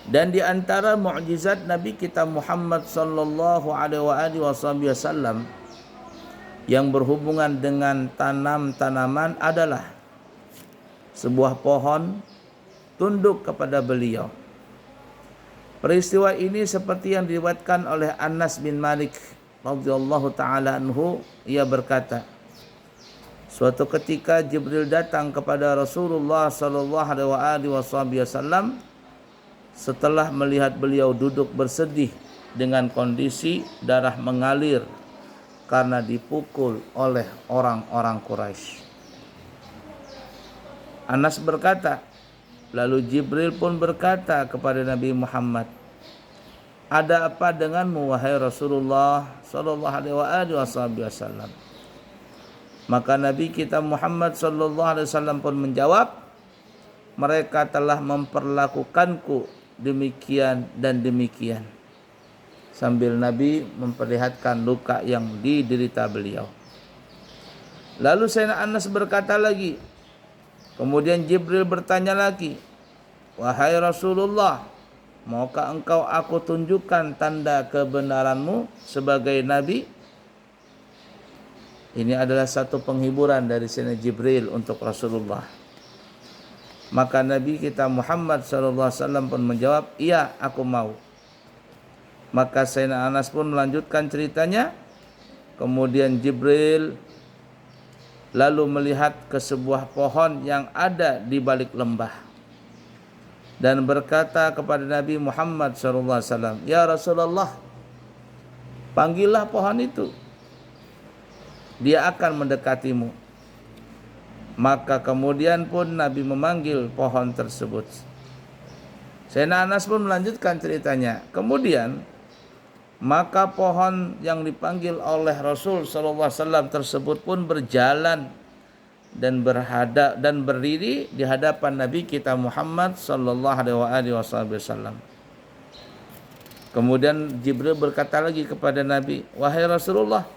Dan di antara mukjizat Nabi kita Muhammad sallallahu alaihi wasallam yang berhubungan dengan tanaman adalah sebuah pohon tunduk kepada beliau. Peristiwa ini seperti yang diriwayatkan oleh Anas bin Malik radhiyallahu taala anhu, ia berkata, suatu ketika Jibril datang kepada Rasulullah sallallahu alaihi wasallam setelah melihat beliau duduk bersedih dengan kondisi darah mengalir karena dipukul oleh orang-orang Quraisy. Anas berkata, lalu Jibril pun berkata kepada Nabi Muhammad, ada apa denganmu wahai Rasulullah sallallahu alaihi wasallam? Maka Nabi kita Muhammad sallallahu alaihi wasallam pun menjawab, mereka telah memperlakukanku demikian dan demikian, sambil Nabi memperlihatkan luka yang diderita beliau. Lalu Sayyidina Anas berkata lagi, kemudian Jibril bertanya lagi, wahai Rasulullah, maukah engkau aku tunjukkan tanda kebenaranmu sebagai Nabi? Ini adalah satu penghiburan dari Sayyidina Jibril untuk Rasulullah. Maka Nabi kita Muhammad SAW pun menjawab, iya aku mau. Maka Sayyidina Anas pun melanjutkan ceritanya. Kemudian Jibril lalu melihat ke sebuah pohon yang ada di balik lembah dan berkata kepada Nabi Muhammad SAW, ya Rasulullah, panggillah pohon itu, dia akan mendekatimu. Maka kemudian pun Nabi memanggil pohon tersebut. Sayyidina Anas pun melanjutkan ceritanya. Kemudian maka pohon yang dipanggil oleh Rasul SAW tersebut pun berjalan dan berdiri di hadapan Nabi kita Muhammad SAW. Kemudian Jibril berkata lagi kepada Nabi, wahai Rasulullah,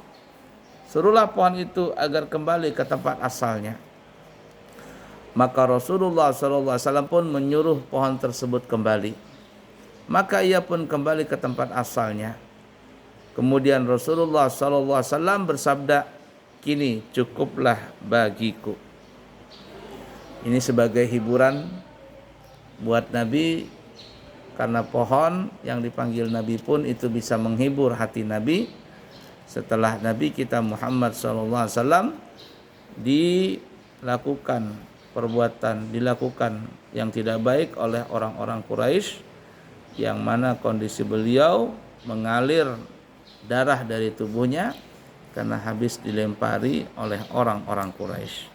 suruhlah pohon itu agar kembali ke tempat asalnya. Maka Rasulullah SAW pun menyuruh pohon tersebut kembali. Maka ia pun kembali ke tempat asalnya. Kemudian Rasulullah SAW bersabda, kini cukuplah bagiku. Ini sebagai hiburan buat Nabi, karena pohon yang dipanggil Nabi pun itu bisa menghibur hati Nabi setelah Nabi kita Muhammad SAW dilakukan yang tidak baik oleh orang-orang Quraisy, yang mana kondisi beliau mengalir darah dari tubuhnya karena habis dilempari oleh orang-orang Quraisy.